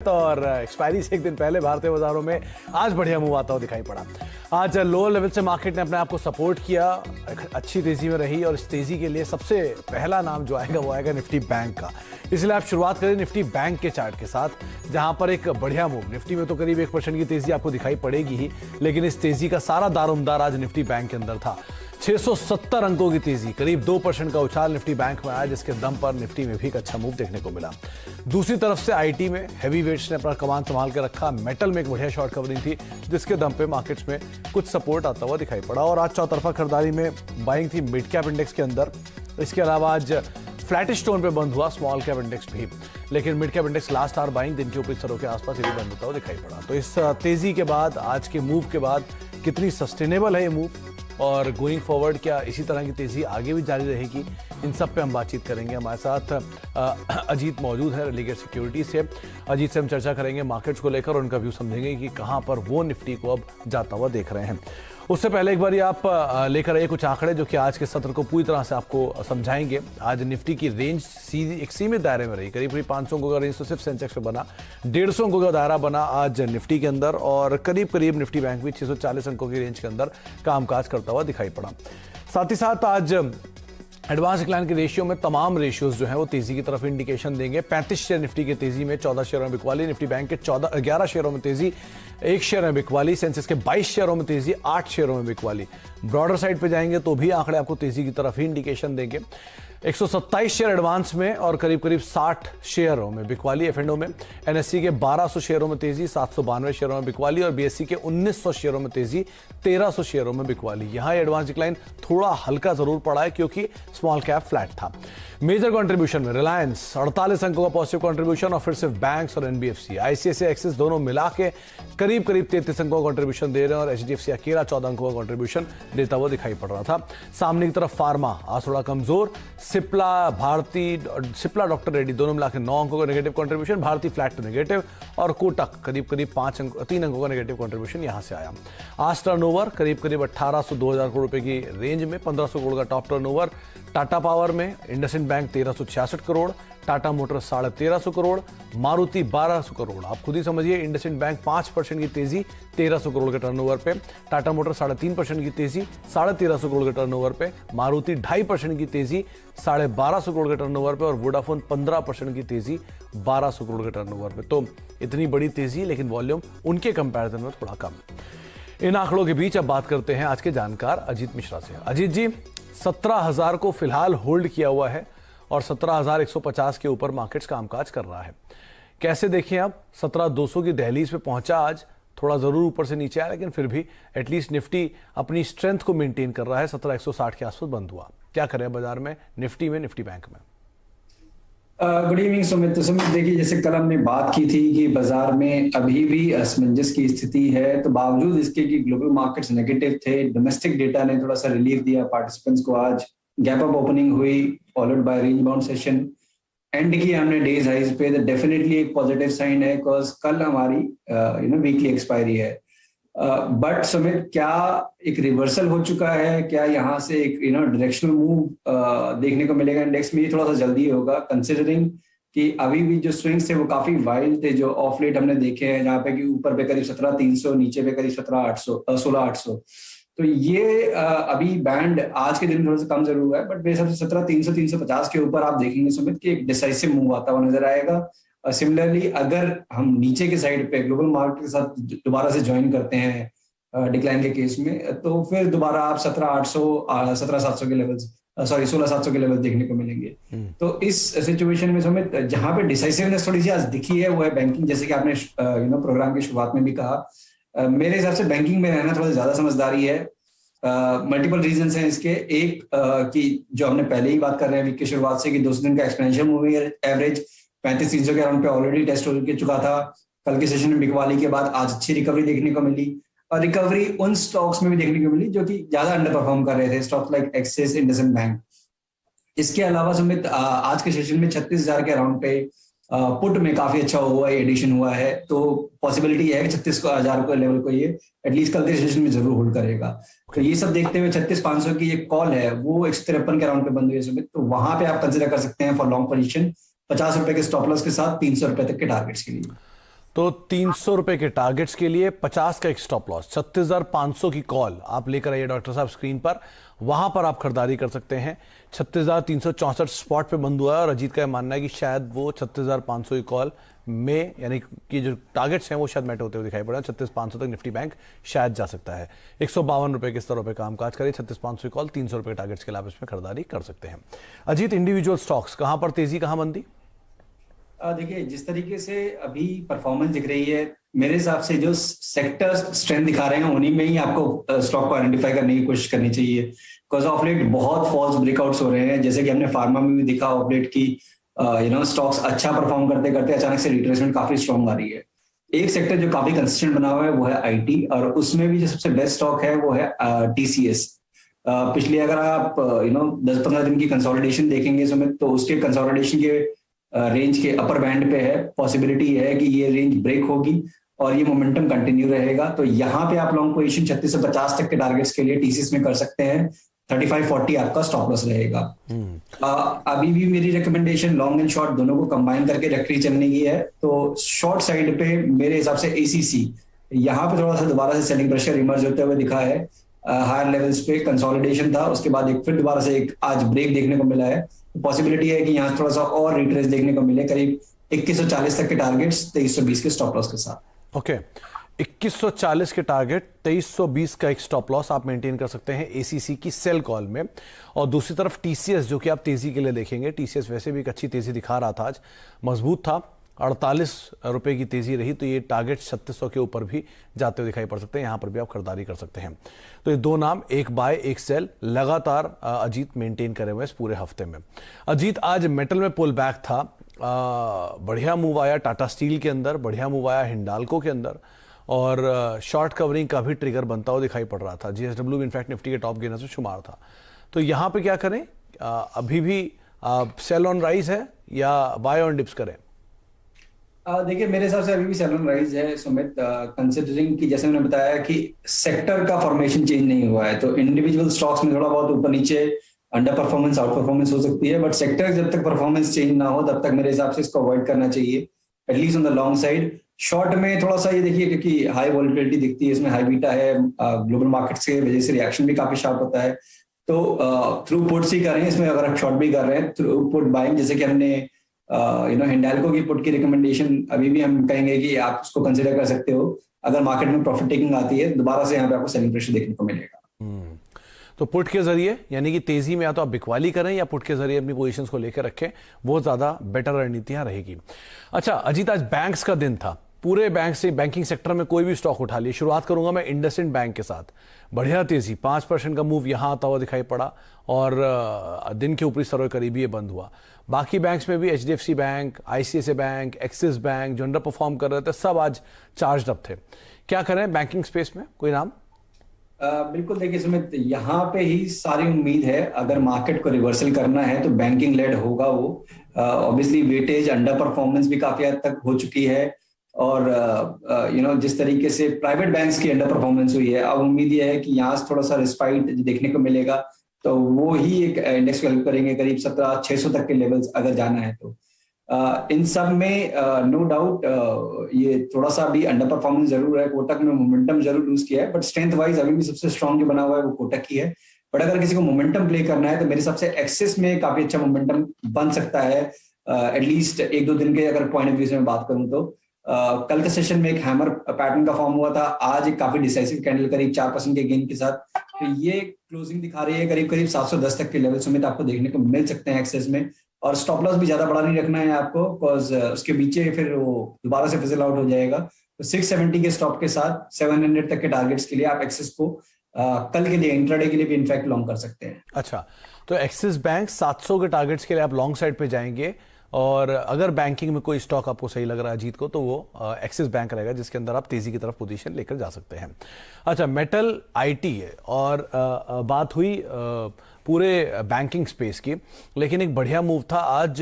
और एक्सपायरी से एक दिन पहले भारतीय बाजारों में आज बढ़िया मूव आता हुआ दिखाई पड़ा। आज लोअर लेवल से मार्केट ने अपने आप को सपोर्ट किया, अच्छी तेजी में रही और इस तेजी के लिए सबसे पहला नाम जो आएगा वो आएगा निफ्टी बैंक का। इसलिए आप शुरुआत करें निफ्टी बैंक के चार्ट के साथ, जहां पर एक बढ़िया मूव निफ्टी में तो करीब 1% की तेजी आपको दिखाई पड़ेगी ही, लेकिन इस तेजी का सारा दारोमदार आज निफ्टी बैंक के अंदर था। 670 अंकों की तेजी, करीब 2% का उछाल निफ्टी बैंक में आया, जिसके दम पर निफ्टी में भी एक अच्छा मूव देखने को मिला। दूसरी तरफ से आईटी में हैवी वेट्स ने अपना कमान संभाल के रखा। मेटल में एक बढ़िया शॉर्ट कवरिंग थी, जिसके दम पे मार्केट्स में कुछ सपोर्ट आता हुआ दिखाई पड़ा। और आज चौतरफा खरीदारी में बाइंग थी मिड कैप इंडेक्स के अंदर। इसके अलावा आज फ्लैटिश टोन पे बंद हुआ स्मॉल कैप इंडेक्स भी, लेकिन mid cap index last hour buying दिन के ऊपरी स्तरों के आसपास ये भी बंद होता हुआ दिखाई पड़ा। तो इस तेजी के बाद, आज के मूव के बाद कितनी सस्टेनेबल है ये मूव और गोइंग फॉरवर्ड क्या इसी तरह की तेजी आगे भी जारी रहेगी, इन सब पे हम बातचीत करेंगे। हमारे साथ अजीत मौजूद है रेलिगेट सिक्योरिटी से। अजीत से हम चर्चा करेंगे मार्केट्स को लेकर और उनका व्यू समझेंगे कि कहां पर वो निफ्टी को अब जाता हुआ देख रहे हैं। उससे पहले एक बार ये आप लेकर आइए कुछ आंकड़े जो कि आज के सत्र को पूरी तरह से आपको समझाएंगे। आज निफ्टी की रेंज एक सीमित दायरे में रही, करीब 500 अंकों का रेंज तो सिर्फ सेंसेक्स पे बना, 150 अंकों का दायरा बना आज निफ्टी के अंदर और करीब निफ्टी बैंक भी 640 अंकों की रेंज के अंदर कामकाज करता हुआ दिखाई पड़ा। साथ ही साथ आज एडवांस डिक्लाइन के रेशियो में तमाम रेशियोज जो हैं वो तेजी की तरफ इंडिकेशन देंगे। 35 शेयर निफ्टी की तेजी में, 14 शेयरों में बिकवाली, निफ्टी बैंक के 11 शेयरों में तेजी, 1 शेयर में बिकवाली, सेंसेक्स के 22 शेयरों में तेजी, 8 शेयरों में बिकवाली। ब्रॉडर साइड पे जाएंगे तो भी आंकड़े आपको तेजी की तरफ ही इंडिकेशन देंगे। 127 शेयर एडवांस में और करीब 60 शेयरों में बिकवाली एफएनओ में। एनएससी के 1200 शेयरों में तेजी, 792 शेयरों में बिकवाली और बीएससी के 1900 शेयरों में तेजी, 1300 शेयरों में बिकवाली। यहां एडवांस डिक्लाइन थोड़ा हल्का जरूर पड़ा है क्योंकि स्मॉल कैप फ्लैट था। मेजर कंट्रीब्यूशन में रिलायंस 48 अंकों का पॉजिटिव कंट्रीब्यूशन और फिर सिर्फ बैंक्स और एनबीएफसी, आईसीआईसीआई एक्सिस दोनों मिला के करीब 33 अंकों का कंट्रीब्यूशन दे रहे हैं और एचडीएफसी अकेला 14 अंकों का कंट्रीब्यूशन देता हुआ दिखाई पड़ रहा था। सामने की तरफ फार्मा आज थोड़ा कमजोर, सिप्ला डॉक्टर रेड्डी दोनों मिलाकर 9 अंकों का negative contribution, Bharti flat to negative और कोटक करीब 3 अंकों का नेगेटिव कंट्रीब्यूशन यहां से आया। आज टर्नओवर करीब 1800-2000 करोड़ रुपए की रेंज में, 1500 करोड़ का टॉप टर्नओवर। टाटा पावर में इंडसइंड बैंक 1366 करोड़, टाटा मोटर्स 1350 करोड़, मारुति 1200 करोड़। आप खुद ही समझिए, इंडसइंड बैंक 5% की तेजी 1300 करोड़ के टर्नओवर पे, टाटा मोटर्स 3.5% की तेजी 1350 करोड़ के टर्नओवर पे, मारुति 2.5% की तेजी 1250 करोड़ के टर्नओवर पे और वोडाफोन 15% की तेजी 1200 करोड़ के टर्नओवर पे। तो इतनी बड़ी तेजी, लेकिन वॉल्यूम उनके कंपैरिजन में थोड़ा कम। इन आंकड़ों के बीच अब बात करते हैं आज के जानकार अजीत मिश्रा से। अजीत जी, 17,000 को फिलहाल होल्ड किया हुआ है और 17,150 के ऊपर मार्केट्स कामकाज कर रहा है। कैसे देखें आप? 17,200 की दहलीज पे पहुंचा आज, थोड़ा जरूर ऊपर से नीचे आया, लेकिन फिर भी एटलीस्ट निफ्टी अपनी स्ट्रेंथ को मेंटेन कर रहा है। 17,160 के आसपास बंद हुआ। क्या करें बाजार में, निफ्टी बैंक में? Good evening Sumit. तो सुमित देखिए, जैसे कल हमने बात की थी कि बाजार में अभी भी असमंजस की स्थिति है, तो बावजूद इसके कि ग्लोबल मार्केट्स नेगेटिव थे, डोमेस्टिक डेटा ने थोड़ा सा रिलीफ दिया पार्टिसिपेंट्स को। आज गैप अप ओपनिंग हुई, followed by range bound session, and किया हमने डेज हाइज पे। तो डेफिनेटली एक पॉजिटिव साइन है, बिकॉज कल हमारी वीकली एक्सपायरी है। बट सुमित, क्या एक रिवर्सल हो चुका है? क्या यहाँ से एक डायरेक्शनल मूव देखने को मिलेगा इंडेक्स में? ये थोड़ा सा जल्दी होगा, कंसिडरिंग कि अभी भी जो स्विंग्स थे वो काफी वाइल्ड थे जो ऑफ लेट हमने देखे हैं, जहाँ पे कि ऊपर पे करीब 17,300, नीचे पे करीब 16,800। तो ये अभी बैंड आज के दिन थोड़ा सा कम जरूर है, बट मेरे हिसाब से 17,300, 350 के ऊपर आप देखेंगे सुमित कि एक डिसाइसिव मूव आता हुआ नजर आएगा। सिमिलरली अगर हम नीचे के साइड पे ग्लोबल मार्केट के साथ दोबारा से ज्वाइन करते हैं डिक्लाइन के केस में, तो फिर दोबारा आप 17,700 के लेवल्स 16,700 के लेवल देखने को मिलेंगे। तो इस सिचुएशन में सुमित जहां पे डिसाइसिवनेस थोड़ी सी आज दिखी है वो है बैंकिंग। जैसे कि आपने प्रोग्राम की शुरुआत में भी कहा, मेरे हिसाब से बैंकिंग में रहना थोड़ा ज्यादा समझदारी है। मल्टीपल रीजंस हैं इसके। एक कि जो हमने पहले ही बात कर रहे हैं वीक की शुरुआत से कि 200 दिन का एक्सपेंशन मूविंग एवरेज 35,300 के अराउंड पे ऑलरेडी टेस्ट हो चुका था। कल के सेशन में बिकवाली के बाद आज अच्छी रिकवरी देखने को मिली और रिकवरी उन स्टॉक्स में भी देखने को मिली जो कि ज्यादा अंडर परफॉर्म कर रहे थे, stocks like axis, IndusInd bank. इसके अलावा सुमित आज के सेशन में 36,000 के अराउंड पे पुट में काफी अच्छा हुआ है, एडिशन हुआ है। तो पॉसिबिलिटी है कि 36,000 को लेवल को ये एटलीस्ट कल के सेशन में जरूर होल्ड करेगा। तो ये सब देखते हुए 36,500 की एक कॉल है वो 153 के अराउंड पे बंद हुई है सुमित। तो वहां पे आप कंसिडर कर सकते हैं फॉर लॉन्ग पोजीशन 50 रुपए के स्टॉप लॉस के साथ 300 रुपए तक के टारगेट्स के लिए। तो 300 रुपए के टारगेट्स के लिए 50 का एक स्टॉप लॉस, 36,500 की कॉल आप लेकर आइए डॉक्टर साहब स्क्रीन पर, वहां पर आप खरीदारी कर सकते हैं। 36,364 स्पॉट पे बंद हुआ है और अजीत का मानना है कि शायद वो 36,500 की कॉल में, यानी कि जो टारगेट्स हैं वो शायद मैट होते हुए दिखाई पड़ रहे हैं। 36,500 तक निफ्टी बैंक शायद जा सकता है। 152 रुपए के स्तरों पर कामकाज करिए। 36,500 की कॉल, 300 रुपए टारगेट्स के लिए आप इसमें खरीदारी कर सकते हैं। अजीत, इंडिविजुअल स्टॉक्स कहां पर तेजी कहां मंदी? देखिए, जिस तरीके से अभी परफॉर्मेंस दिख रही है, मेरे हिसाब से जो सेक्टर स्ट्रेंथ दिखा रहे हैं उन्हीं में ही आपको स्टॉक को आइडेंटिफाई करने की कोशिश करनी चाहिए। बिकॉज ऑफ लेट बहुत फॉल्स ब्रेकआउट्स हो रहे हैं, जैसे कि हमने फार्मा में भी देखा ऑफ लेट की स्टॉक्स अच्छा परफॉर्म करते करते अचानक से रिट्रेसमेंट काफी स्ट्रॉन्ग आ रही है। एक सेक्टर जो काफी कंसिस्टेंट बना हुआ है वो है आईटी, और उसमें भी जो सबसे बेस्ट स्टॉक है वो है टीसीएस। पिछले अगर आप 10-15 दिन की कंसोलिडेशन देखेंगे सुमित, तो उसके कंसोलिडेशन के रेंज के अपर बैंड पे है। पॉसिबिलिटी है कि ये रेंज ब्रेक होगी और ये मोमेंटम कंटिन्यू रहेगा। तो यहाँ पे आप लॉन्ग पोजीशन 36 से 50 तक के टारगेट्स के लिए टीसीएस में कर सकते हैं। 35-40 आपका स्टॉप लॉस रहेगा। अभी भी मेरी रिकमेंडेशन लॉन्ग एंड शॉर्ट दोनों को कंबाइन करके रखी चलने की है। तो शॉर्ट साइड पे मेरे हिसाब से एसीसी, यहाँ पे थोड़ा सा दोबारा से सेलिंग प्रेशर इमर्ज होते हुए दिखा है। हायर लेवल्स पे कंसोलिडेशन था, उसके बाद एक फिर दोबारा से एक आज ब्रेक देखने को मिला है। पॉसिबिलिटी है कि यहाँ थोड़ा सा और रिट्रेस देखने को मिले, करीब 2140 तक के टारगेट्स, 2320 के स्टॉप लॉस के साथ। ओके, 2140 के टारगेट, 2320 का एक स्टॉप लॉस आप मेंटेन कर सकते हैं एसीसी की सेल कॉल में। और दूसरी तरफ टीसीएस, जो कि आप तेजी के लिए देखेंगे, टीसीएस वैसे भी एक अच्छी तेजी दिखा रहा था, आज मजबूत था, 48 रुपए की तेजी रही, तो ये टारगेट 3600 के ऊपर भी जाते हुए दिखाई पड़ सकते हैं। यहां पर भी आप खरीदारी कर सकते हैं। तो ये दो नाम, एक बाय एक सेल, लगातार अजीत मेंटेन करे हुए इस पूरे हफ्ते में। अजीत, आज मेटल में पुल बैक था, बढ़िया मूव आया टाटा स्टील के अंदर, बढ़िया मूव आया हिंडाल्को के अंदर, और शॉर्ट कवरिंग का भी ट्रिगर बनता हुआ दिखाई पड़ रहा था। जीएसडब्ल्यू इनफैक्ट निफ्टी के टॉप गेनर से शुमार था। तो यहां पे क्या करें? अभी भी सेल ऑन राइज है या बाय ऑन डिप्स करें? देखिए, मेरे हिसाब से अभी भी सेल ऑन राइज है सुमित, कंसिडरिंग कि जैसे मैंने बताया कि सेक्टर का फॉर्मेशन चेंज नहीं हुआ है। तो इंडिविजुअल स्टॉक्स में थोड़ा बहुत ऊपर नीचे अंडर परफॉर्मेंस आउट परफॉर्मेंस हो सकती है, बट सेक्टर जब तक परफॉर्मेंस चेंज ना हो तब तक मेरे हिसाब से इसको अवॉइड करना चाहिए, at least on the long side. Short में थोड़ा सा ये देखिए, क्योंकि हाई वॉलिटिलिटी दिखती है, इसमें हाई बीटा है, ग्लोबल मार्केट्स के वजह से रिएक्शन भी काफी शार्प होता है। तो थ्रू पुट्स ही कर रहे हैं इसमें, अगर आप शॉर्ट भी कर रहे हैं थ्रू पुट बाइंग, जैसे कि हमने हिंडाल्को की पुट की रिकमेंडेशन अभी भी हम कहेंगे कि आप उसको कंसिडर कर सकते हो। अगर मार्केट में प्रॉफिट टेकिंग आती है, दोबारा से यहाँ पे आपको सेलिंग प्रेशर देखने को मिलेगा। तो पुट के जरिए, यानी कि तेजी में या तो आप बिकवाली करें या पुट के जरिए अपनी पोजीशंस को लेकर रखें, वो ज्यादा बेटर रणनीतियां रहेगी। अच्छा अजीत, आज बैंक्स का दिन था, पूरे बैंक से बैंकिंग सेक्टर में कोई भी स्टॉक उठा लिए। शुरुआत करूंगा मैं इंडसइंड बैंक के साथ, बढ़िया तेजी, 5% का मूव यहां आता हुआ दिखाई पड़ा और दिन के ऊपरी स्तरों के करीब ये बंद हुआ। बाकी बैंक्स में भी HDFC bank, ICICI bank, axis bank जो अंडर परफॉर्म कर रहे थे, सब आज चार्ज अप थे। क्या करें बैंकिंग स्पेस में, कोई नाम? बिल्कुल, देखिए सुमित, यहाँ पे ही सारी उम्मीद है। अगर मार्केट को रिवर्सल करना है तो बैंकिंग लेड होगा वो। ऑब्वियसली वेटेज अंडर परफॉर्मेंस भी काफी हद तक हो चुकी है, और जिस तरीके से प्राइवेट बैंक्स की अंडर परफॉर्मेंस हुई है, अब उम्मीद ये है कि यहाँ से थोड़ा सा रिस्पाइट देखने को मिलेगा, तो वो ही एक इंडेक्स को हेल्प करेंगे, करीब 1700-600 तक के लेवल्स अगर जाना है तो। इन सब में नो डाउट ये थोड़ा सा भी अंडर परफॉर्मेंस जरूर है। कोटक में मोमेंटम जरूर लूज किया है, बट स्ट्रेंथ वाइज अभी भी सबसे स्ट्रॉन्ग जो बना हुआ है वो कोटक की है। बट अगर किसी को मोमेंटम प्ले करना है तो मेरे हिसाब से एक्सिस में काफी अच्छा मोमेंटम बन सकता है, एटलीस्ट 1-2 दिन के अगर पॉइंट ऑफ व्यू से मैं बात करूं तो। कल के सेशन में एक हैमर पैटर्न का फॉर्म हुआ था, आज एक काफी डिसाइसिव कैंडल करीब 4% के गेन के साथ। तो ये क्लोजिंग दिखा रही है, करीब करीब 710 तक के लेवल समेत आपको देखने को मिल सकते हैं एक्सेस में। और स्टॉप लॉस भी ज्यादा बड़ा नहीं रखना है आपको, बिकॉज उसके पीछे फिर वो दोबारा से फिजल आउट हो जाएगा। तो 670 के स्टॉप के साथ 700 तक के टारगेट्स के लिए आप एक्सेस को कल के लिए, इंट्राडे के लिए भी इनफैक्ट लॉन्ग कर सकते हैं। अच्छा, तो एक्सिस बैंक 700 के टारगेट्स के लिए आप लॉन्ग साइड पे जाएंगे, और अगर बैंकिंग में कोई स्टॉक आपको सही लग रहा है अजीत को, तो वो एक्सिस बैंक रहेगा, जिसके अंदर आप तेजी की तरफ पोजीशन लेकर जा सकते हैं। अच्छा, मेटल, आईटी है, और बात हुई पूरे बैंकिंग स्पेस की, लेकिन एक बढ़िया मूव था आज